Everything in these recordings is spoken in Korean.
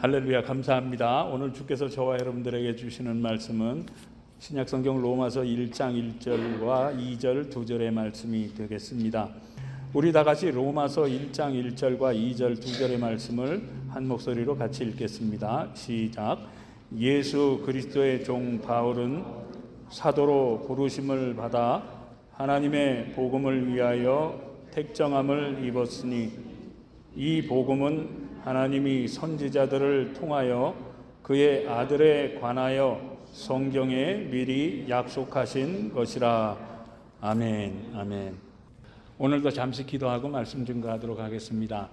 할렐루야, 감사합니다. 오늘 주께서 저와 여러분들에게 주시는 말씀은 신약성경 로마서 1장 1절과 2절 2절의 말씀이 되겠습니다. 우리 다 같이 로마서 1장 1절과 2절 2절의 말씀을 한 목소리로 같이 읽겠습니다. 시작. 예수 그리스도의 종 바울은 사도로 부르심을 받아 하나님의 복음을 위하여 택정함을 입었으니 이 복음은 하나님이 선지자들을 통하여 그의 아들에 관하여 성경에 미리 약속하신 것이라. 아멘. 아멘. 오늘도 잠시 기도하고 말씀 증거하도록 하겠습니다.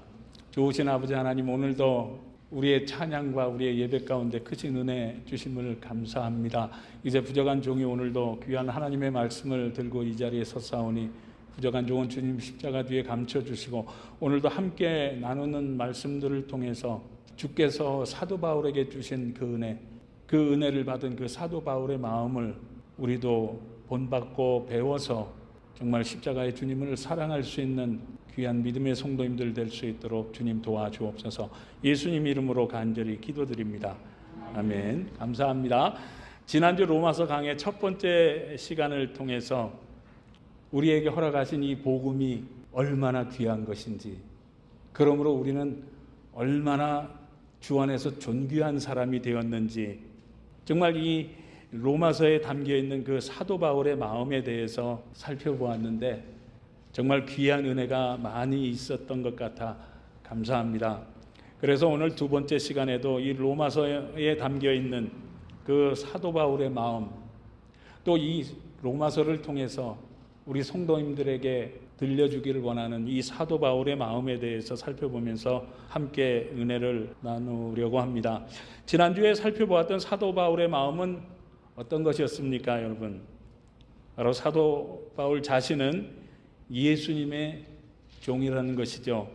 좋으신 아버지 하나님, 오늘도 우리의 찬양과 우리의 예배 가운데 크신 은혜 주심을 감사합니다. 이제 부족한 종이 오늘도 귀한 하나님의 말씀을 들고 이 자리에 섰사오니 부족한 종은 주님 십자가 뒤에 감춰주시고 오늘도 함께 나누는 말씀들을 통해서 주께서 사도 바울에게 주신 그 은혜, 그 은혜를 받은 그 사도 바울의 마음을 우리도 본받고 배워서 정말 십자가의 주님을 사랑할 수 있는 귀한 믿음의 성도님들 될 수 있도록 주님 도와주옵소서. 예수님 이름으로 간절히 기도드립니다. 아멘. 감사합니다. 지난주 로마서 강의 첫 번째 시간을 통해서 우리에게 허락하신 이 복음이 얼마나 귀한 것인지, 그러므로 우리는 얼마나 주 안에서 존귀한 사람이 되었는지, 정말 이 로마서에 담겨있는 그 사도 바울의 마음에 대해서 살펴보았는데 정말 귀한 은혜가 많이 있었던 것 같아 감사합니다. 그래서 오늘 두 번째 시간에도 이 로마서에 담겨있는 그 사도 바울의 마음, 또 이 로마서를 통해서 우리 성도님들에게 들려주기를 원하는 이 사도 바울의 마음에 대해서 살펴보면서 함께 은혜를 나누려고 합니다. 지난주에 살펴보았던 사도 바울의 마음은 어떤 것이었습니까, 여러분? 바로 사도 바울 자신은 예수님의 종이라는 것이죠.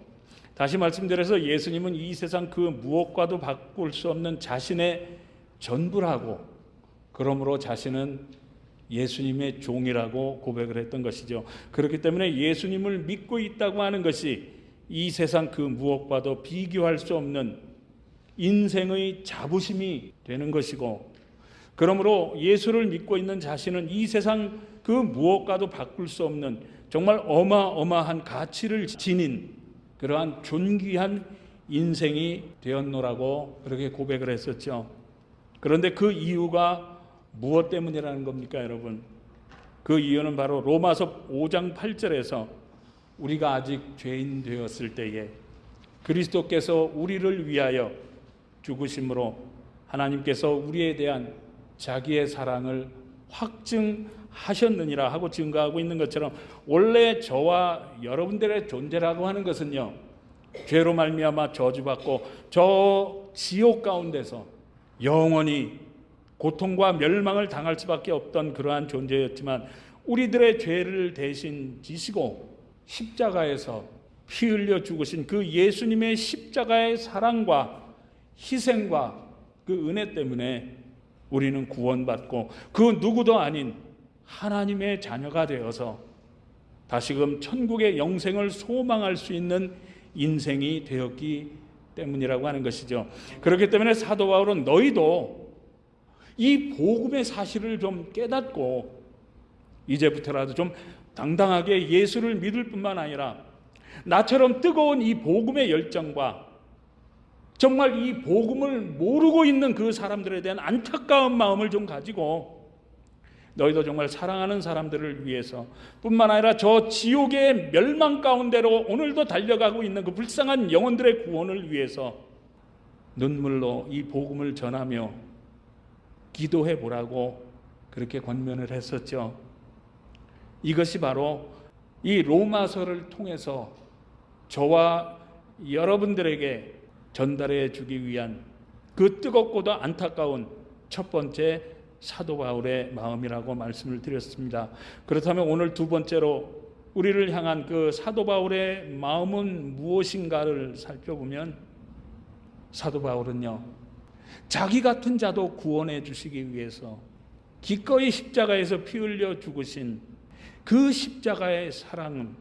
다시 말씀드려서 예수님은 이 세상 그 무엇과도 바꿀 수 없는 자신의 전부라고, 그러므로 자신은 예수님의 종이라고 고백을 했던 것이죠. 그렇기 때문에 예수님을 믿고 있다고 하는 것이 이 세상 그 무엇과도 비교할 수 없는 인생의 자부심이 되는 것이고, 그러므로 예수를 믿고 있는 자신은 이 세상 그 무엇과도 바꿀 수 없는 정말 어마어마한 가치를 지닌 그러한 존귀한 인생이 되었노라고 그렇게 고백을 했었죠. 그런데 그 이유가 무엇 때문이라는 겁니까, 여러분? 그 이유는 바로 로마서 5장 8절에서 우리가 아직 죄인 되었을 때에 그리스도께서 우리를 위하여 죽으심으로 하나님께서 우리에 대한 자기의 사랑을 확증하셨느니라 하고 증거하고 있는 것처럼, 원래 저와 여러분들의 존재라고 하는 것은요, 죄로 말미암아 저주받고 저 지옥 가운데서 영원히 고통과 멸망을 당할 수밖에 없던 그러한 존재였지만, 우리들의 죄를 대신 지시고 십자가에서 피 흘려 죽으신 그 예수님의 십자가의 사랑과 희생과 그 은혜 때문에 우리는 구원받고 그 누구도 아닌 하나님의 자녀가 되어서 다시금 천국의 영생을 소망할 수 있는 인생이 되었기 때문이라고 하는 것이죠. 그렇기 때문에 사도 바울은 너희도 이 복음의 사실을 좀 깨닫고 이제부터라도 좀 당당하게 예수를 믿을 뿐만 아니라 나처럼 뜨거운 이 복음의 열정과 정말 이 복음을 모르고 있는 그 사람들에 대한 안타까운 마음을 좀 가지고 너희도 정말 사랑하는 사람들을 위해서 뿐만 아니라 저 지옥의 멸망 가운데로 오늘도 달려가고 있는 그 불쌍한 영혼들의 구원을 위해서 눈물로 이 복음을 전하며 기도해 보라고 그렇게 권면을 했었죠. 이것이 바로 이 로마서를 통해서 저와 여러분들에게 전달해 주기 위한 그 뜨겁고도 안타까운 첫 번째 사도 바울의 마음이라고 말씀을 드렸습니다. 그렇다면 오늘 두 번째로 우리를 향한 그 사도 바울의 마음은 무엇인가를 살펴보면, 사도 바울은요, 자기 같은 자도 구원해 주시기 위해서 기꺼이 십자가에서 피 흘려 죽으신 그 십자가의 사랑은,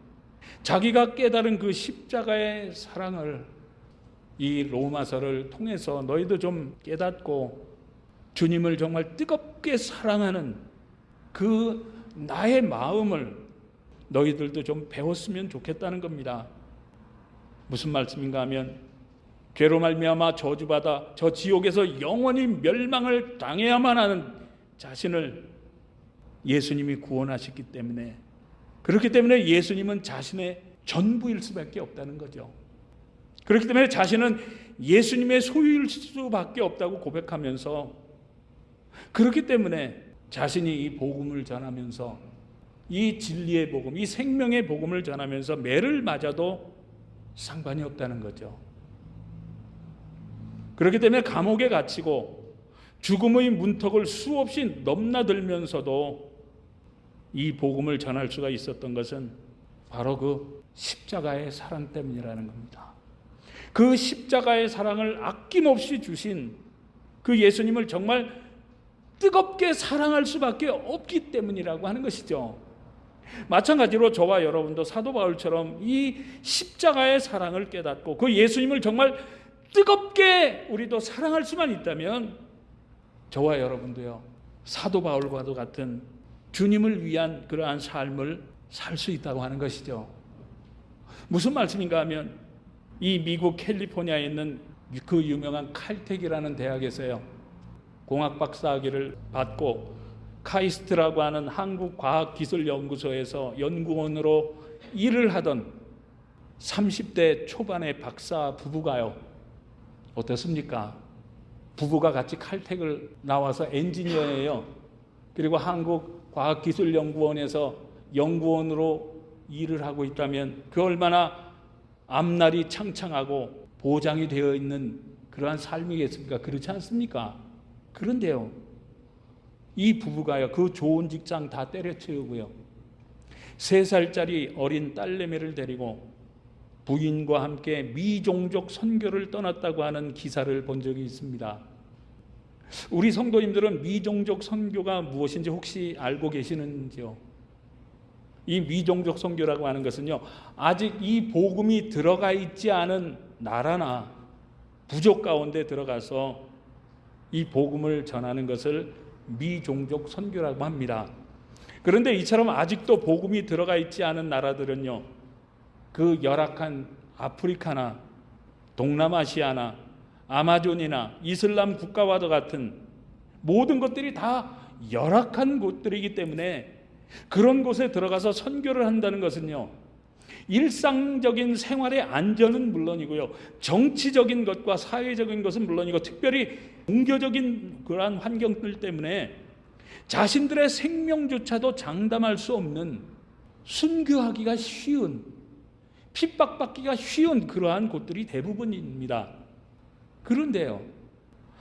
자기가 깨달은 그 십자가의 사랑을 이 로마서를 통해서 너희도 좀 깨닫고 주님을 정말 뜨겁게 사랑하는 그 나의 마음을 너희들도 좀 배웠으면 좋겠다는 겁니다. 무슨 말씀인가 하면 죄로 말미암아 저주받아 저 지옥에서 영원히 멸망을 당해야만 하는 자신을 예수님이 구원하셨기 때문에, 그렇기 때문에 예수님은 자신의 전부일 수밖에 없다는 거죠. 그렇기 때문에 자신은 예수님의 소유일 수밖에 없다고 고백하면서, 그렇기 때문에 자신이 이 복음을 전하면서, 이 진리의 복음, 이 생명의 복음을 전하면서 매를 맞아도 상관이 없다는 거죠. 그렇기 때문에 감옥에 갇히고 죽음의 문턱을 수없이 넘나들면서도 이 복음을 전할 수가 있었던 것은 바로 그 십자가의 사랑 때문이라는 겁니다. 그 십자가의 사랑을 아낌없이 주신 그 예수님을 정말 뜨겁게 사랑할 수밖에 없기 때문이라고 하는 것이죠. 마찬가지로 저와 여러분도 사도 바울처럼 이 십자가의 사랑을 깨닫고 그 예수님을 정말 뜨겁게 우리도 사랑할 수만 있다면 저와 여러분도요, 사도 바울과도 같은 주님을 위한 그러한 삶을 살 수 있다고 하는 것이죠. 무슨 말씀인가 하면 이 미국 캘리포니아에 있는 그 유명한 칼텍이라는 대학에서요, 공학 박사학위를 받고 카이스트라고 하는 한국과학기술연구소에서 연구원으로 일을 하던 30대 초반의 박사 부부가요, 어떻습니까? 부부가 같이 칼텍을 나와서 엔지니어예요. 그리고 한국과학기술연구원에서 연구원으로 일을 하고 있다면 그 얼마나 앞날이 창창하고 보장이 되어 있는 그러한 삶이겠습니까? 그렇지 않습니까? 그런데요, 이 부부가요, 그 좋은 직장 다 때려치우고요, 3살짜리 어린 딸내미를 데리고 부인과 함께 미종족 선교를 떠났다고 하는 기사를 본 적이 있습니다. 우리 성도님들은 미종족 선교가 무엇인지 혹시 알고 계시는지요? 이 미종족 선교라고 하는 것은요, 아직 이 복음이 들어가 있지 않은 나라나 부족 가운데 들어가서 이 복음을 전하는 것을 미종족 선교라고 합니다. 그런데 이처럼 아직도 복음이 들어가 있지 않은 나라들은요, 그 열악한 아프리카나 동남아시아나 아마존이나 이슬람 국가와도 같은 모든 것들이 다 열악한 곳들이기 때문에 그런 곳에 들어가서 선교를 한다는 것은요, 일상적인 생활의 안전은 물론이고요, 정치적인 것과 사회적인 것은 물론이고, 특별히 종교적인 그러한 환경들 때문에 자신들의 생명조차도 장담할 수 없는, 순교하기가 쉬운, 핍박받기가 쉬운 그러한 곳들이 대부분입니다. 그런데요,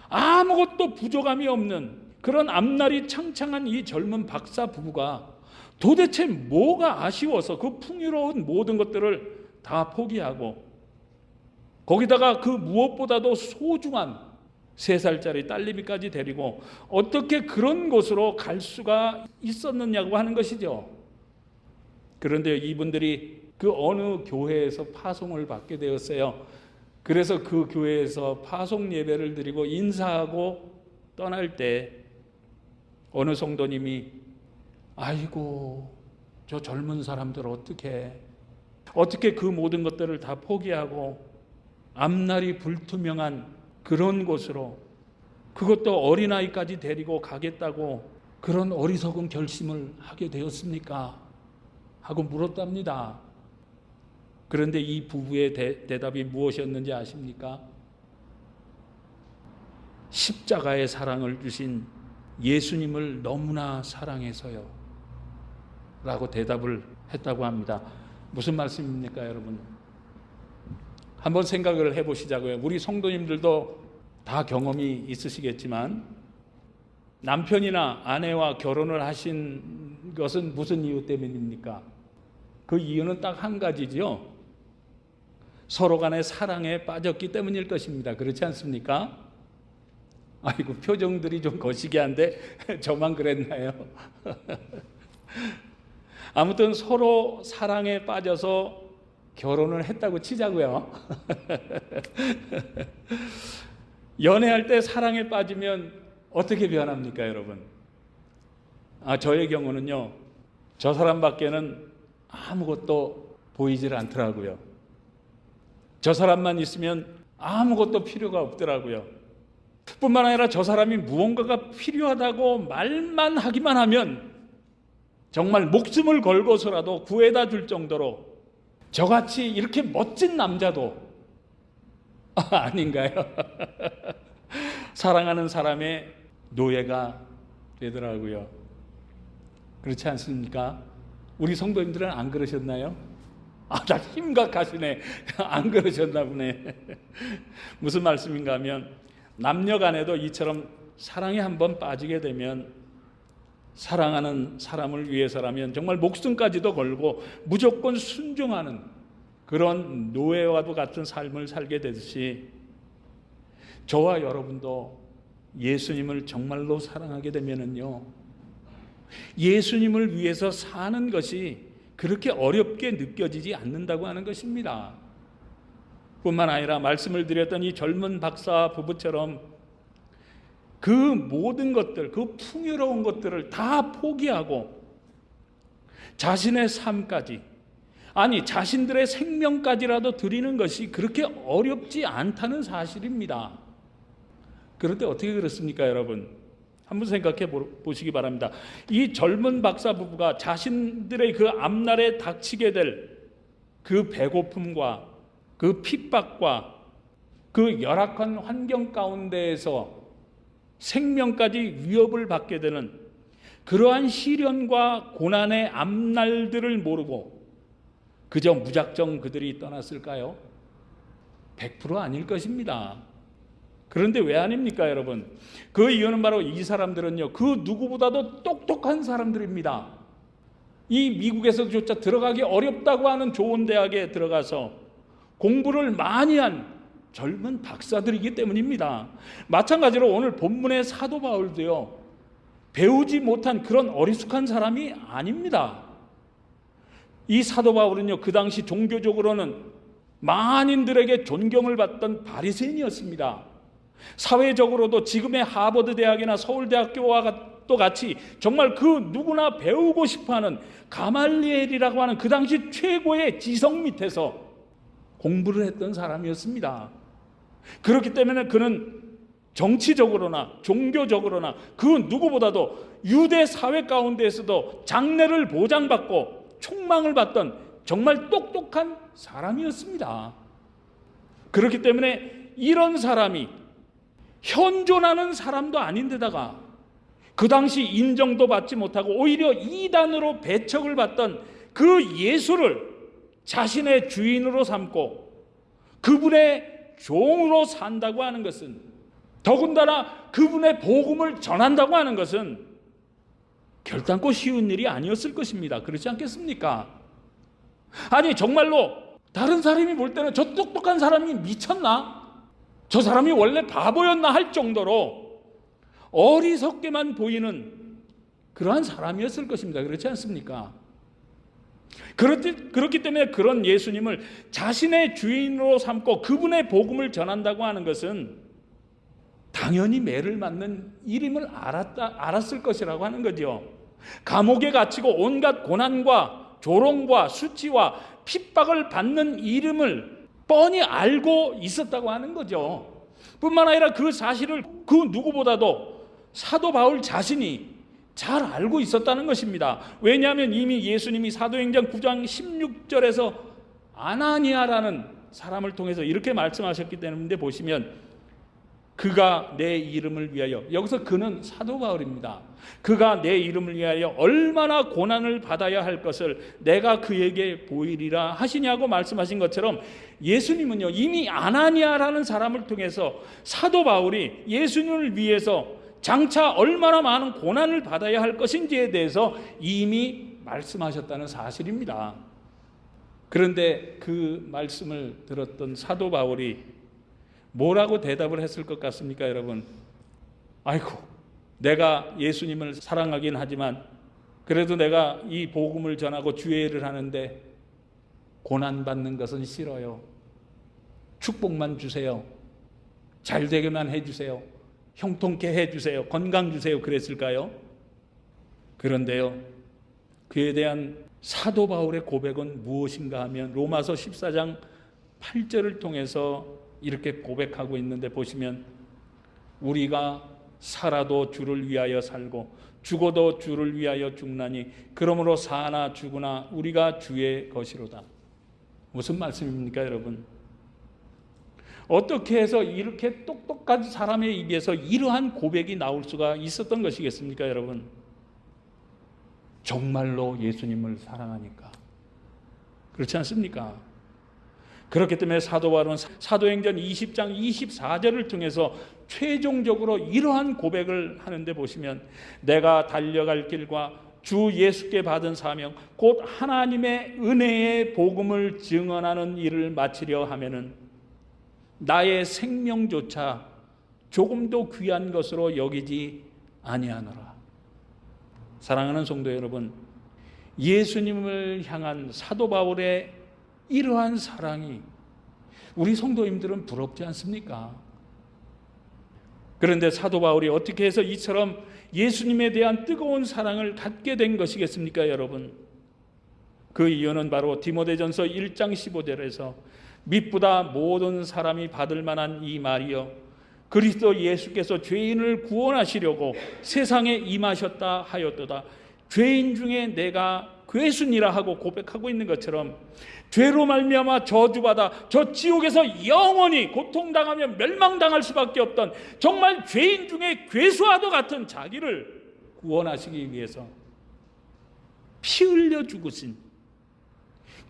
아무것도 부족함이 없는 그런 앞날이 창창한 이 젊은 박사 부부가 도대체 뭐가 아쉬워서 그 풍요로운 모든 것들을 다 포기하고, 거기다가 그 무엇보다도 소중한 3살짜리 딸내미까지 데리고 어떻게 그런 곳으로 갈 수가 있었느냐고 하는 것이죠. 그런데 이분들이 그 어느 교회에서 파송을 받게 되었어요. 그래서 그 교회에서 파송 예배를 드리고 인사하고 떠날 때 어느 성도님이, 아이고 저 젊은 사람들 어떻게 그 모든 것들을 다 포기하고 앞날이 불투명한 그런 곳으로, 그것도 어린아이까지 데리고 가겠다고 그런 어리석은 결심을 하게 되었습니까? 하고 물었답니다. 그런데 이 부부의 대답이 무엇이었는지 아십니까? 십자가의 사랑을 주신 예수님을 너무나 사랑해서요 라고 대답을 했다고 합니다. 무슨 말씀입니까, 여러분? 한번 생각을 해보시자고요. 우리 성도님들도 다 경험이 있으시겠지만, 남편이나 아내와 결혼을 하신 것은 무슨 이유 때문입니까? 그 이유는 딱 한 가지죠. 서로 간의 사랑에 빠졌기 때문일 것입니다. 그렇지 않습니까? 아이고, 표정들이 좀 거시기한데 저만 그랬나요? 아무튼 서로 사랑에 빠져서 결혼을 했다고 치자고요. 연애할 때 사랑에 빠지면 어떻게 변합니까, 여러분? 저의 경우는요, 저 사람밖에는 아무것도 보이질 않더라고요. 저 사람만 있으면 아무것도 필요가 없더라고요. 뿐만 아니라 저 사람이 무언가가 필요하다고 말만 하기만 하면 정말 목숨을 걸고서라도 구해다 줄 정도로 저같이 이렇게 멋진 남자도 아닌가요? 사랑하는 사람의 노예가 되더라고요. 그렇지 않습니까? 우리 성도님들은 안 그러셨나요? 다 심각하시네. 안 그러셨나 보네. 무슨 말씀인가 하면 남녀 간에도 이처럼 사랑에 한번 빠지게 되면 사랑하는 사람을 위해서라면 정말 목숨까지도 걸고 무조건 순종하는 그런 노예와도 같은 삶을 살게 되듯이 저와 여러분도 예수님을 정말로 사랑하게 되면은요, 예수님을 위해서 사는 것이 그렇게 어렵게 느껴지지 않는다고 하는 것입니다. 뿐만 아니라 말씀을 드렸던 이 젊은 박사 부부처럼 그 모든 것들, 그 풍요로운 것들을 다 포기하고 자신의 삶까지, 아니 자신들의 생명까지라도 드리는 것이 그렇게 어렵지 않다는 사실입니다. 그런데 어떻게 그렇습니까, 여러분? 한번 생각해 보시기 바랍니다. 이 젊은 박사 부부가 자신들의 그 앞날에 닥치게 될 그 배고픔과 그 핍박과 그 열악한 환경 가운데에서 생명까지 위협을 받게 되는 그러한 시련과 고난의 앞날들을 모르고 그저 무작정 그들이 떠났을까요? 100% 아닐 것입니다. 그런데 왜 아닙니까, 여러분? 그 이유는 바로 이 사람들은요, 그 누구보다도 똑똑한 사람들입니다. 이 미국에서조차 들어가기 어렵다고 하는 좋은 대학에 들어가서 공부를 많이 한 젊은 박사들이기 때문입니다. 마찬가지로 오늘 본문의 사도 바울도요, 배우지 못한 그런 어리숙한 사람이 아닙니다. 이 사도 바울은요, 그 당시 종교적으로는 만인들에게 존경을 받던 바리새인이었습니다. 사회적으로도 지금의 하버드 대학이나 서울대학교와 또 같이 정말 그 누구나 배우고 싶어하는 가말리엘이라고 하는 그 당시 최고의 지성 밑에서 공부를 했던 사람이었습니다. 그렇기 때문에 그는 정치적으로나 종교적으로나 그 누구보다도 유대 사회 가운데에서도 장래를 보장받고 촉망을 받던 정말 똑똑한 사람이었습니다. 그렇기 때문에 이런 사람이 현존하는 사람도 아닌데다가 그 당시 인정도 받지 못하고 오히려 이단으로 배척을 받던 그 예수를 자신의 주인으로 삼고 그분의 종으로 산다고 하는 것은, 더군다나 그분의 복음을 전한다고 하는 것은 결단코 쉬운 일이 아니었을 것입니다. 그렇지 않겠습니까? 아니 정말로 다른 사람이 볼 때는 저 똑똑한 사람이 미쳤나? 저 사람이 원래 바보였나 할 정도로 어리석게만 보이는 그러한 사람이었을 것입니다. 그렇지 않습니까? 그렇기 때문에 그런 예수님을 자신의 주인으로 삼고 그분의 복음을 전한다고 하는 것은 당연히 매를 맞는 일임을 알았을 것이라고 하는 거죠. 감옥에 갇히고 온갖 고난과 조롱과 수치와 핍박을 받는 이름을 뻔히 알고 있었다고 하는 거죠. 뿐만 아니라 그 사실을 그 누구보다도 사도 바울 자신이 잘 알고 있었다는 것입니다. 왜냐하면 이미 예수님이 사도행전 9장 16절에서 아나니아라는 사람을 통해서 이렇게 말씀하셨기 때문에 보시면 그가 내 이름을 위하여, 여기서 그는 사도 바울입니다. 그가 내 이름을 위하여 얼마나 고난을 받아야 할 것을 내가 그에게 보이리라 하시냐고 말씀하신 것처럼 예수님은요 이미 아나니아라는 사람을 통해서 사도 바울이 예수님을 위해서 장차 얼마나 많은 고난을 받아야 할 것인지에 대해서 이미 말씀하셨다는 사실입니다. 그런데 그 말씀을 들었던 사도 바울이 뭐라고 대답을 했을 것 같습니까, 여러분? 아이고, 내가 예수님을 사랑하긴 하지만 그래도 내가 이 복음을 전하고 주의 일을 하는데 고난받는 것은 싫어요. 축복만 주세요. 잘 되게만 해주세요. 형통케 해주세요. 건강 주세요. 그랬을까요? 그런데요, 그에 대한 사도 바울의 고백은 무엇인가 하면 로마서 14장 8절을 통해서 이렇게 고백하고 있는데, 보시면 우리가 살아도 주를 위하여 살고 죽어도 주를 위하여 죽나니 그러므로 사나 죽으나 우리가 주의 것이로다. 무슨 말씀입니까, 여러분? 어떻게 해서 이렇게 똑똑한 사람의 입에서 이러한 고백이 나올 수가 있었던 것이겠습니까, 여러분? 정말로 예수님을 사랑하니까. 그렇지 않습니까? 그렇기 때문에 사도 바울은 사도행전 20장 24절을 통해서 최종적으로 이러한 고백을 하는데, 보시면 내가 달려갈 길과 주 예수께 받은 사명 곧 하나님의 은혜의 복음을 증언하는 일을 마치려 하면은 나의 생명조차 조금도 귀한 것으로 여기지 아니하노라. 사랑하는 성도 여러분, 예수님을 향한 사도 바울의 이러한 사랑이 우리 성도님들은 부럽지 않습니까? 그런데 사도 바울이 어떻게 해서 이처럼 예수님에 대한 뜨거운 사랑을 갖게 된 것이겠습니까, 여러분? 그 이유는 바로 디모데전서 1장 15절에서 mit보다 모든 사람이 받을 만한 이 말이요 그리스도 예수께서 죄인을 구원하시려고 세상에 임하셨다 하였도다. 죄인 중에 내가 괴순이라 하고 고백하고 있는 것처럼 죄로 말미암아 저주받아 저 지옥에서 영원히 고통당하며 멸망당할 수밖에 없던 정말 죄인 중에 괴수와도 같은 자기를 구원하시기 위해서 피 흘려 죽으신,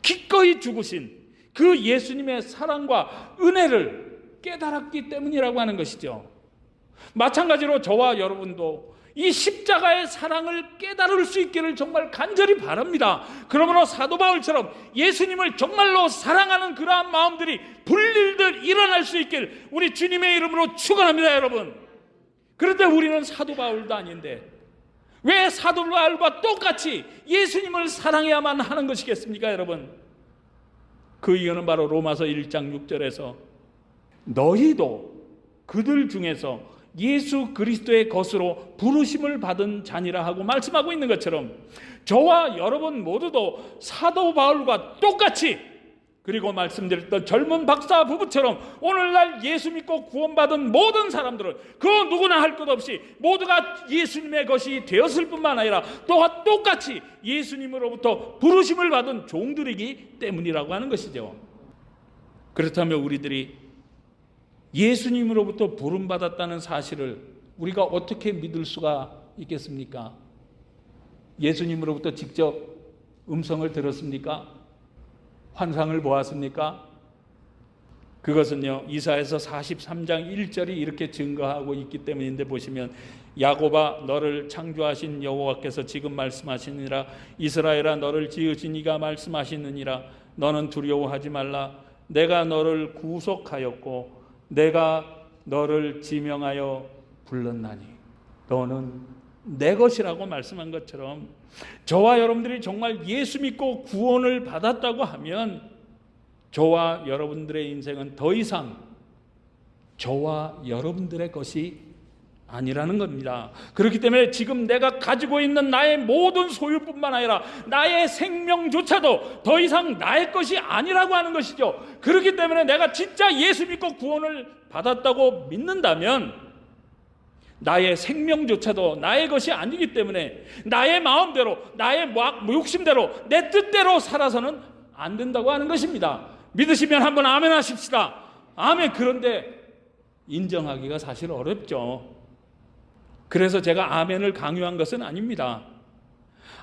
기꺼이 죽으신 그 예수님의 사랑과 은혜를 깨달았기 때문이라고 하는 것이죠. 마찬가지로 저와 여러분도 이 십자가의 사랑을 깨달을 수 있기를 정말 간절히 바랍니다. 그러므로 사도 바울처럼 예수님을 정말로 사랑하는 그러한 마음들이 불일들 일어날 수 있길 우리 주님의 이름으로 축원합니다, 여러분. 그런데 우리는 사도 바울도 아닌데 왜 사도 바울과 똑같이 예수님을 사랑해야만 하는 것이겠습니까, 여러분? 그 이유는 바로 로마서 1장 6절에서 너희도 그들 중에서 예수 그리스도의 것으로 부르심을 받은 자니라 하고 말씀하고 있는 것처럼 저와 여러분 모두도 사도 바울과 똑같이, 그리고 말씀드렸던 젊은 박사 부부처럼 오늘날 예수 믿고 구원받은 모든 사람들은 그 누구나 할 것 없이 모두가 예수님의 것이 되었을 뿐만 아니라 또한 똑같이 예수님으로부터 부르심을 받은 종들이기 때문이라고 하는 것이죠. 그렇다면 우리들이 예수님으로부터 부름받았다는 사실을 우리가 어떻게 믿을 수가 있겠습니까? 예수님으로부터 직접 음성을 들었습니까? 환상을 보았습니까? 그것은요, 이사야서 43장 1절이 이렇게 증거하고 있기 때문인데, 보시면 야곱아 너를 창조하신 여호와께서 지금 말씀하시느니라. 이스라엘아 너를 지으신 이가 말씀하시느니라. 너는 두려워하지 말라. 내가 너를 구속하였고 내가 너를 지명하여 불렀나니 너는 내 것이라고 말씀한 것처럼 저와 여러분들이 정말 예수 믿고 구원을 받았다고 하면 저와 여러분들의 인생은 더 이상 저와 여러분들의 것이 아니라는 겁니다. 그렇기 때문에 지금 내가 가지고 있는 나의 모든 소유뿐만 아니라 나의 생명조차도 더 이상 나의 것이 아니라고 하는 것이죠. 그렇기 때문에 내가 진짜 예수 믿고 구원을 받았다고 믿는다면 나의 생명조차도 나의 것이 아니기 때문에 나의 마음대로, 나의 욕심대로, 내 뜻대로 살아서는 안 된다고 하는 것입니다. 믿으시면 한번 아멘 하십시다. 아멘. 그런데 인정하기가 사실 어렵죠. 그래서 제가 아멘을 강요한 것은 아닙니다.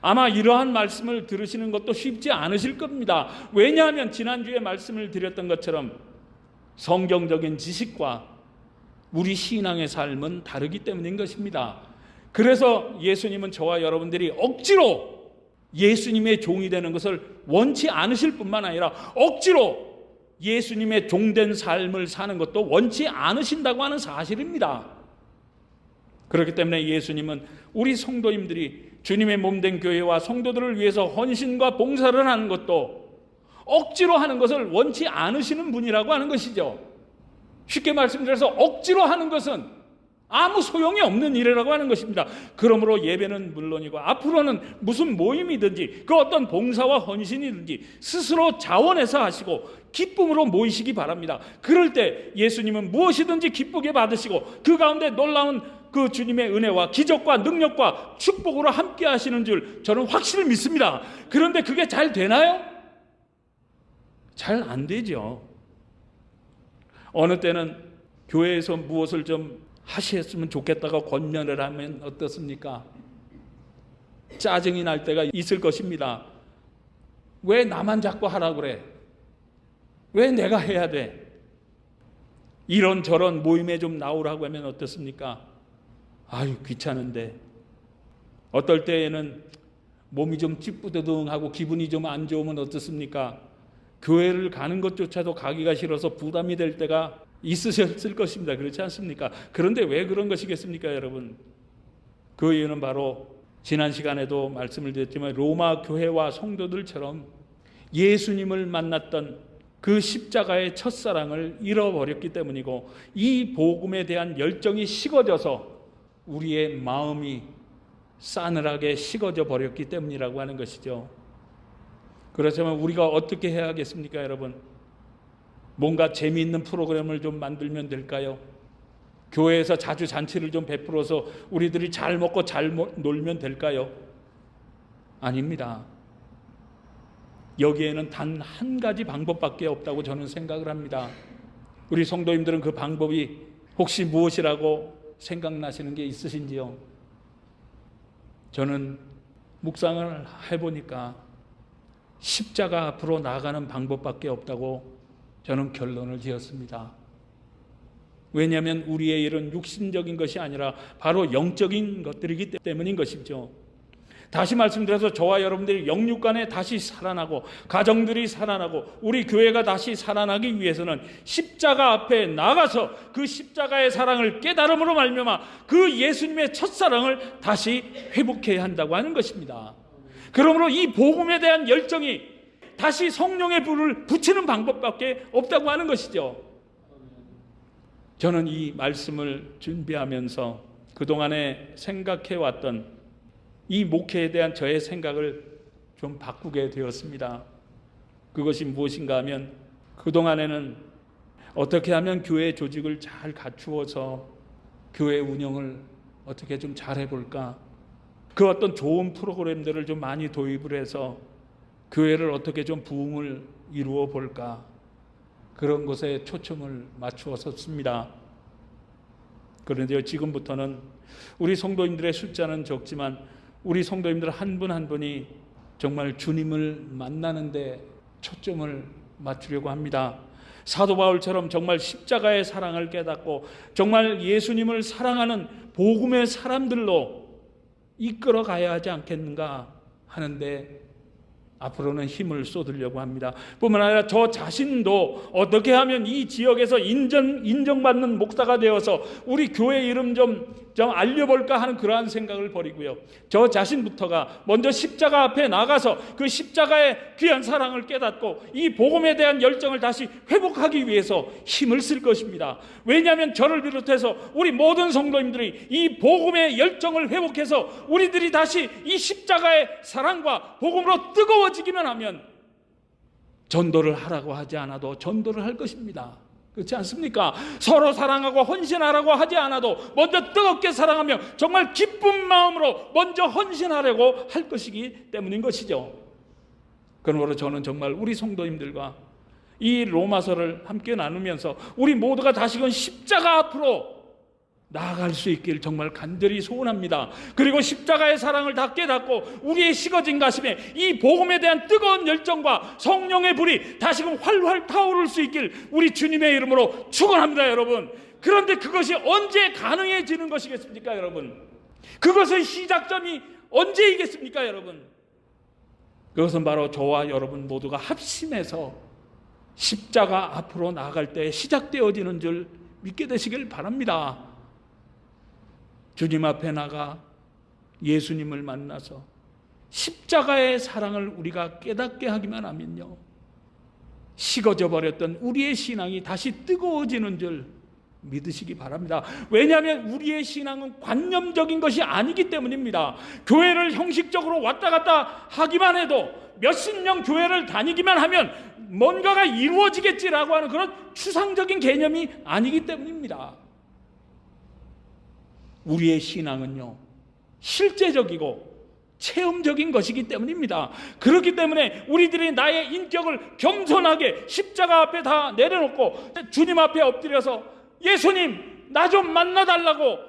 아마 이러한 말씀을 들으시는 것도 쉽지 않으실 겁니다. 왜냐하면 지난주에 말씀을 드렸던 것처럼 성경적인 지식과 우리 신앙의 삶은 다르기 때문인 것입니다. 그래서 예수님은 저와 여러분들이 억지로 예수님의 종이 되는 것을 원치 않으실 뿐만 아니라 억지로 예수님의 종된 삶을 사는 것도 원치 않으신다고 하는 사실입니다. 그렇기 때문에 예수님은 우리 성도님들이 주님의 몸된 교회와 성도들을 위해서 헌신과 봉사를 하는 것도 억지로 하는 것을 원치 않으시는 분이라고 하는 것이죠. 쉽게 말씀드려서 억지로 하는 것은 아무 소용이 없는 일이라고 하는 것입니다. 그러므로 예배는 물론이고 앞으로는 무슨 모임이든지 그 어떤 봉사와 헌신이든지 스스로 자원해서 하시고 기쁨으로 모이시기 바랍니다. 그럴 때 예수님은 무엇이든지 기쁘게 받으시고 그 가운데 놀라운 그 주님의 은혜와 기적과 능력과 축복으로 함께 하시는 줄 저는 확실히 믿습니다. 그런데 그게 잘 되나요? 잘 안 되죠. 어느 때는 교회에서 무엇을 좀 하셨으면 좋겠다고 권면을 하면 어떻습니까? 짜증이 날 때가 있을 것입니다. 왜 나만 자꾸 하라 그래? 왜 내가 해야 돼? 이런저런 모임에 좀 나오라고 하면 어떻습니까? 아유, 귀찮은데. 어떨 때에는 몸이 좀 찌뿌드둥하고 기분이 좀 안 좋으면 어떻습니까? 교회를 가는 것조차도 가기가 싫어서 부담이 될 때가 있으셨을 것입니다. 그렇지 않습니까? 그런데 왜 그런 것이겠습니까, 여러분? 그 이유는 바로 지난 시간에도 말씀을 드렸지만 로마 교회와 성도들처럼 예수님을 만났던 그 십자가의 첫사랑을 잃어버렸기 때문이고 이 복음에 대한 열정이 식어져서 우리의 마음이 싸늘하게 식어져 버렸기 때문이라고 하는 것이죠. 그렇다면 우리가 어떻게 해야겠습니까, 여러분? 뭔가 재미있는 프로그램을 좀 만들면 될까요? 교회에서 자주 잔치를 좀 베풀어서 우리들이 잘 먹고 잘 놀면 될까요? 아닙니다. 여기에는 단 한 가지 방법밖에 없다고 저는 생각을 합니다. 우리 성도님들은 그 방법이 혹시 무엇이라고 생각나시는 게 있으신지요? 저는 묵상을 해보니까 십자가 앞으로 나아가는 방법밖에 없다고 저는 결론을 지었습니다. 왜냐하면 우리의 일은 육신적인 것이 아니라 바로 영적인 것들이기 때문인 것이죠. 다시 말씀드려서 저와 여러분들이 영육간에 다시 살아나고 가정들이 살아나고 우리 교회가 다시 살아나기 위해서는 십자가 앞에 나가서 그 십자가의 사랑을 깨달음으로 말미암아 그 예수님의 첫사랑을 다시 회복해야 한다고 하는 것입니다. 그러므로 이 복음에 대한 열정이 다시 성령의 불을 붙이는 방법밖에 없다고 하는 것이죠. 저는 이 말씀을 준비하면서 그동안에 생각해왔던 이 목회에 대한 저의 생각을 좀 바꾸게 되었습니다. 그것이 무엇인가 하면 그동안에는 어떻게 하면 교회 조직을 잘 갖추어서 교회 운영을 어떻게 좀 잘 해볼까, 그 어떤 좋은 프로그램들을 좀 많이 도입을 해서 교회를 어떻게 좀 부흥을 이루어 볼까, 그런 것에 초점을 맞추었습니다. 그런데 지금부터는 우리 성도님들의 숫자는 적지만 우리 성도님들 한 분 한 분이 정말 주님을 만나는 데 초점을 맞추려고 합니다. 사도 바울처럼 정말 십자가의 사랑을 깨닫고 정말 예수님을 사랑하는 복음의 사람들로 이끌어 가야 하지 않겠는가 하는데 앞으로는 힘을 쏟으려고 합니다. 뿐만 아니라 저 자신도 어떻게 하면 이 지역에서 인정받는 목사가 되어서 우리 교회 이름 좀 알려볼까 하는 그러한 생각을 버리고요. 저 자신부터가 먼저 십자가 앞에 나가서 그 십자가의 귀한 사랑을 깨닫고 이 복음에 대한 열정을 다시 회복하기 위해서 힘을 쓸 것입니다. 왜냐하면 저를 비롯해서 우리 모든 성도님들이 이 복음의 열정을 회복해서 우리들이 다시 이 십자가의 사랑과 복음으로 뜨거워지기만 하면 전도를 하라고 하지 않아도 전도를 할 것입니다. 그렇지 않습니까? 서로 사랑하고 헌신하라고 하지 않아도 먼저 뜨겁게 사랑하며 정말 기쁜 마음으로 먼저 헌신하려고 할 것이기 때문인 것이죠. 그러므로 저는 정말 우리 성도님들과 이 로마서를 함께 나누면서 우리 모두가 다시금 십자가 앞으로 나아갈 수 있길 정말 간절히 소원합니다. 그리고 십자가의 사랑을 다 깨닫고 우리의 식어진 가슴에 이 복음에 대한 뜨거운 열정과 성령의 불이 다시금 활활 타오를 수 있길 우리 주님의 이름으로 축원합니다, 여러분. 그런데 그것이 언제 가능해지는 것이겠습니까, 여러분? 그것의 시작점이 언제이겠습니까, 여러분? 그것은 바로 저와 여러분 모두가 합심해서 십자가 앞으로 나아갈 때 시작되어지는 줄 믿게 되시길 바랍니다. 주님 앞에 나가 예수님을 만나서 십자가의 사랑을 우리가 깨닫게 하기만 하면요, 식어져 버렸던 우리의 신앙이 다시 뜨거워지는 줄 믿으시기 바랍니다. 왜냐하면 우리의 신앙은 관념적인 것이 아니기 때문입니다. 교회를 형식적으로 왔다 갔다 하기만 해도 몇십 년 교회를 다니기만 하면 뭔가가 이루어지겠지라고 하는 그런 추상적인 개념이 아니기 때문입니다. 우리의 신앙은요, 실제적이고 체험적인 것이기 때문입니다. 그렇기 때문에 우리들이 나의 인격을 겸손하게 십자가 앞에 다 내려놓고 주님 앞에 엎드려서 예수님, 나 좀 만나달라고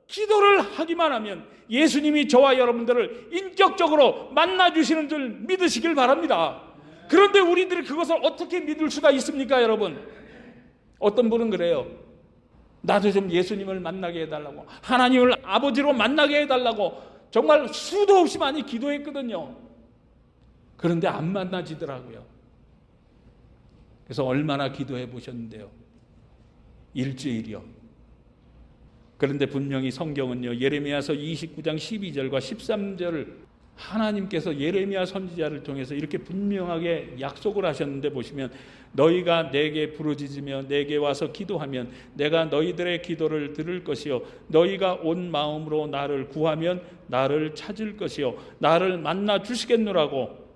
기도를 하기만 하면 예수님이 저와 여러분들을 인격적으로 만나주시는 줄 믿으시길 바랍니다. 그런데 우리들이 그것을 어떻게 믿을 수가 있습니까, 여러분? 어떤 분은 그래요. 나도 좀 예수님을 만나게 해달라고, 하나님을 아버지로 만나게 해달라고 정말 수도 없이 많이 기도했거든요. 그런데 안 만나지더라고요. 그래서 얼마나 기도해 보셨는데요? 일주일이요. 그런데 분명히 성경은요, 예레미야서 29장 12절과 13절을 하나님께서 예레미야 선지자를 통해서 이렇게 분명하게 약속을 하셨는데, 보시면 너희가 내게 부르짖으며 내게 와서 기도하면 내가 너희들의 기도를 들을 것이요, 너희가 온 마음으로 나를 구하면 나를 찾을 것이요, 나를 만나 주시겠노라고.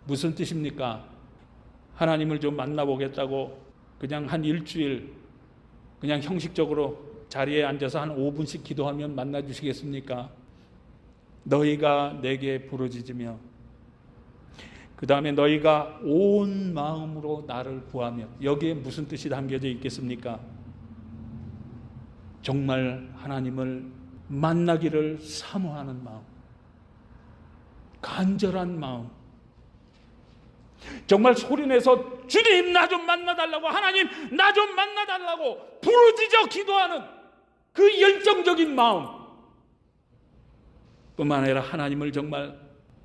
무슨 뜻입니까? 하나님을 좀 만나보겠다고 그냥 한 일주일 그냥 형식적으로 자리에 앉아서 한 5분씩 기도하면 만나 주시겠습니까? 너희가 내게 부르짖으며, 그 다음에 너희가 온 마음으로 나를 구하며, 여기에 무슨 뜻이 담겨져 있겠습니까? 정말 하나님을 만나기를 사모하는 마음, 간절한 마음, 정말 소리내서 주님 나 좀 만나달라고, 하나님 나 좀 만나달라고 부르짖어 기도하는 그 열정적인 마음 뿐만 아니라 하나님을 정말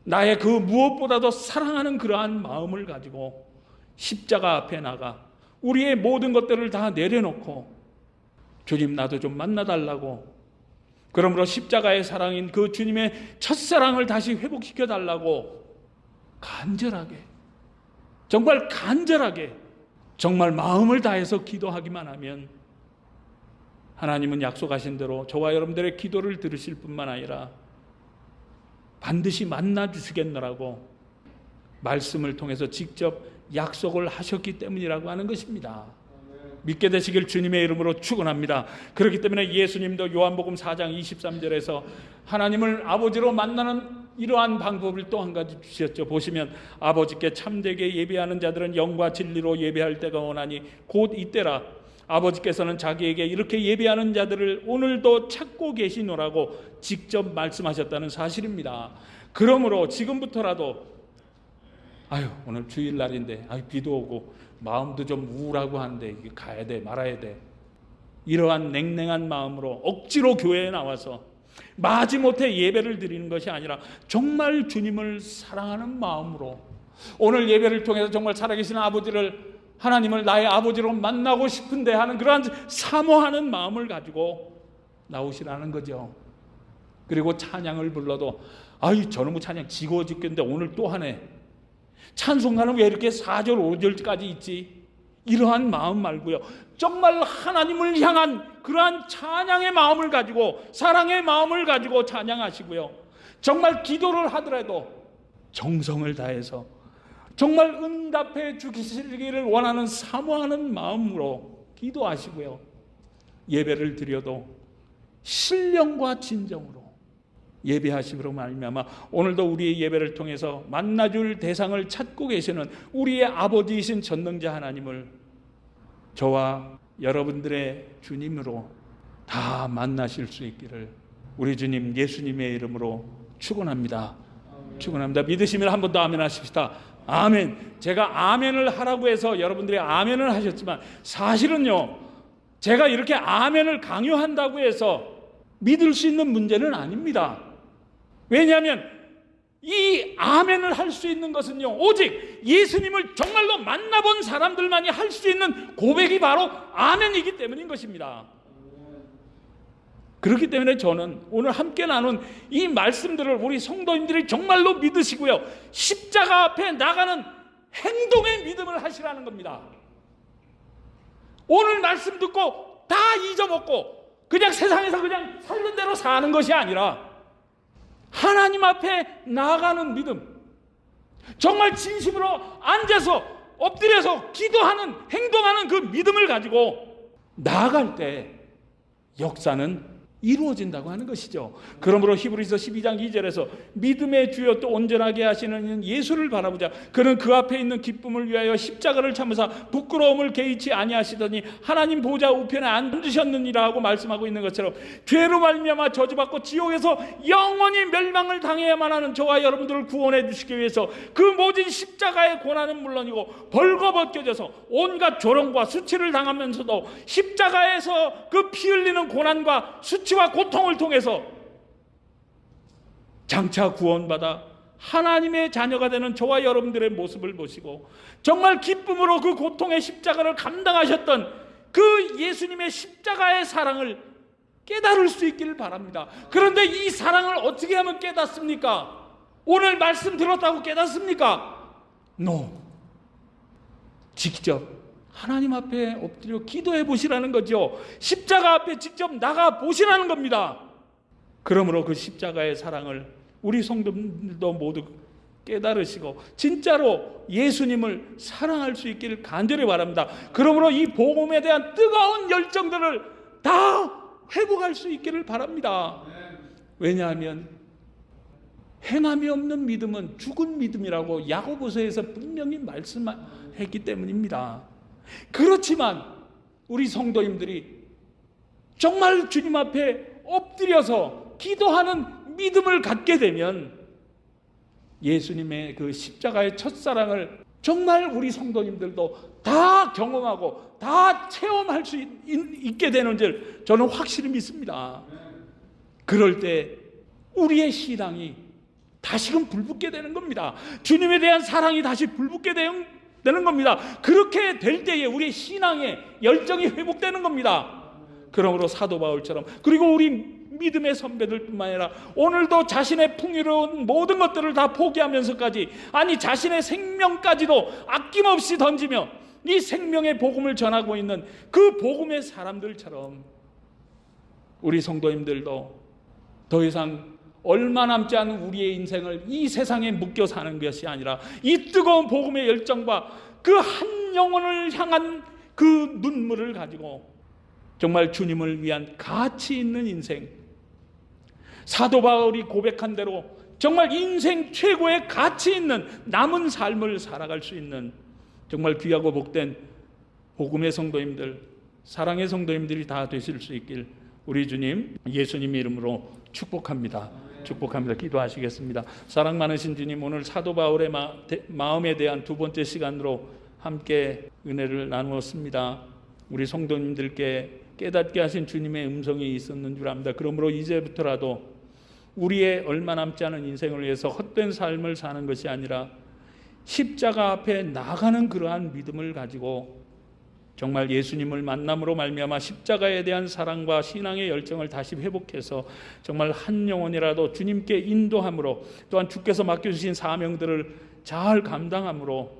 나의 그 무엇보다도 사랑하는 그러한 마음을 가지고 십자가 앞에 나가 우리의 모든 것들을 다 내려놓고 주님 나도 좀 만나달라고, 그러므로 십자가의 사랑인 그 주님의 첫사랑을 다시 회복시켜 달라고 간절하게, 정말 간절하게, 정말 마음을 다해서 기도하기만 하면 하나님은 약속하신 대로 저와 여러분들의 기도를 들으실 뿐만 아니라 반드시 만나 주시겠노라고 말씀을 통해서 직접 약속을 하셨기 때문이라고 하는 것입니다. 믿게 되시길 주님의 이름으로 축원합니다. 그렇기 때문에 예수님도 요한복음 4장 23절에서 하나님을 아버지로 만나는 이러한 방법을 또 한 가지 주셨죠. 보시면 아버지께 참되게 예배하는 자들은 영과 진리로 예배할 때가 오나니 곧 이때라. 아버지께서는 자기에게 이렇게 예배하는 자들을 오늘도 찾고 계시노라고 직접 말씀하셨다는 사실입니다. 그러므로 지금부터라도 오늘 주일날인데 비도 오고 마음도 좀 우울하고 한데 가야 돼 말아야 돼, 이러한 냉랭한 마음으로 억지로 교회에 나와서 마지못해 예배를 드리는 것이 아니라 정말 주님을 사랑하는 마음으로 오늘 예배를 통해서 정말 살아계신 아버지를, 하나님을 나의 아버지로 만나고 싶은데 하는 그러한 사모하는 마음을 가지고 나오시라는 거죠. 그리고 찬양을 불러도 저놈의 찬양 지겨워 죽겠는데 오늘 또 하네, 찬송가는 왜 이렇게 4절 5절까지 있지, 이러한 마음 말고요, 정말 하나님을 향한 그러한 찬양의 마음을 가지고, 사랑의 마음을 가지고 찬양하시고요, 정말 기도를 하더라도 정성을 다해서 정말 응답해 주시기를 원하는 사모하는 마음으로 기도하시고요, 예배를 드려도 신령과 진정으로 예배하심으로 말미암아 오늘도 우리의 예배를 통해서 만나줄 대상을 찾고 계시는 우리의 아버지이신 전능자 하나님을 저와 여러분들의 주님으로 다 만나실 수 있기를 우리 주님 예수님의 이름으로 축원합니다. 축원합니다. 믿으시면 한 번 더 아멘 하십시다. 아멘. 제가 아멘을 하라고 해서 여러분들이 아멘을 하셨지만 사실은요, 제가 이렇게 아멘을 강요한다고 해서 믿을 수 있는 문제는 아닙니다. 왜냐하면 이 아멘을 할 수 있는 것은요, 오직 예수님을 정말로 만나본 사람들만이 할 수 있는 고백이 바로 아멘이기 때문인 것입니다. 그렇기 때문에 저는 오늘 함께 나눈 이 말씀들을 우리 성도님들이 정말로 믿으시고요, 십자가 앞에 나가는 행동의 믿음을 하시라는 겁니다. 오늘 말씀 듣고 다 잊어먹고 그냥 세상에서 그냥 살는 대로 사는 것이 아니라 하나님 앞에 나아가는 믿음, 정말 진심으로 앉아서 엎드려서 기도하는, 행동하는 그 믿음을 가지고 나아갈 때 역사는 이루어진다고 하는 것이죠. 그러므로 히브리서 12장 2절에서 믿음의 주여 또 온전하게 하시는 예수를 바라보자. 그는 그 앞에 있는 기쁨을 위하여 십자가를 참으사 부끄러움을 개의치 아니하시더니 하나님 보좌 우편에 앉으셨느니라 하고 말씀하고 있는 것처럼 죄로 말미암아 저주받고 지옥에서 영원히 멸망을 당해야만 하는 저와 여러분들을 구원해 주시기 위해서 그 모진 십자가의 고난은 물론이고 벌거벗겨져서 온갖 조롱과 수치를 당하면서도 십자가에서 그 피 흘리는 고난과 수치와 고통을 통해서 장차 구원받아 하나님의 자녀가 되는 저와 여러분들의 모습을 보시고 정말 기쁨으로 그 고통의 십자가를 감당하셨던 그 예수님의 십자가의 사랑을 깨달을 수 있기를 바랍니다. 그런데 이 사랑을 어떻게 하면 깨닫습니까? 오늘 말씀 들었다고 깨닫습니까? No. 직접 하나님 앞에 엎드려 기도해 보시라는 거죠. 십자가 앞에 직접 나가 보시라는 겁니다. 그러므로 그 십자가의 사랑을 우리 성도들도 모두 깨달으시고 진짜로 예수님을 사랑할 수 있기를 간절히 바랍니다. 그러므로 이 복음에 대한 뜨거운 열정들을 다 회복할 수 있기를 바랍니다. 왜냐하면 행함이 없는 믿음은 죽은 믿음이라고 야고보서에서 분명히 말씀했기 때문입니다. 그렇지만 우리 성도님들이 정말 주님 앞에 엎드려서 기도하는 믿음을 갖게 되면 예수님의 그 십자가의 첫사랑을 정말 우리 성도님들도 다 경험하고 다 체험할 수 있게 되는 줄 저는 확실히 믿습니다. 그럴 때 우리의 신앙이 다시금 불붙게 되는 겁니다. 주님에 대한 사랑이 다시 불붙게 되는 겁니다. 그렇게 될 때에 우리의 신앙의 열정이 회복되는 겁니다. 그러므로 사도 바울처럼, 그리고 우리 믿음의 선배들뿐만 아니라 오늘도 자신의 풍요로운 모든 것들을 다 포기하면서까지, 아니 자신의 생명까지도 아낌없이 던지며 이 생명의 복음을 전하고 있는 그 복음의 사람들처럼 우리 성도님들도 더 이상 얼마 남지 않은 우리의 인생을 이 세상에 묶여 사는 것이 아니라 이 뜨거운 복음의 열정과 그 한 영혼을 향한 그 눈물을 가지고 정말 주님을 위한 가치 있는 인생, 사도 바울이 고백한 대로 정말 인생 최고의 가치 있는 남은 삶을 살아갈 수 있는 정말 귀하고 복된 복음의 성도님들, 사랑의 성도님들이 다 되실 수 있길 우리 주님 예수님 이름으로 축복합니다. 기도하시겠습니다. 사랑 많으신 주님, 오늘 사도 바울의 마음에 대한 두 번째 시간으로 함께 은혜를 나누었습니다. 우리 성도님들께 깨닫게 하신 주님의 음성이 있었는 줄 압니다. 그러므로 이제부터라도 우리의 얼마 남지 않은 인생을 위해서 헛된 삶을 사는 것이 아니라 십자가 앞에 나가는 그러한 믿음을 가지고 정말 예수님을 만남으로 말미암아 십자가에 대한 사랑과 신앙의 열정을 다시 회복해서 정말 한 영혼이라도 주님께 인도함으로, 또한 주께서 맡겨주신 사명들을 잘 감당함으로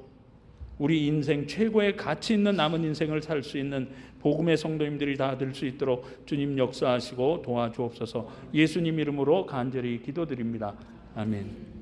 우리 인생 최고의 가치 있는 남은 인생을 살 수 있는 복음의 성도님들이 다 될 수 있도록 주님 역사하시고 도와주옵소서. 예수님 이름으로 간절히 기도드립니다. 아멘.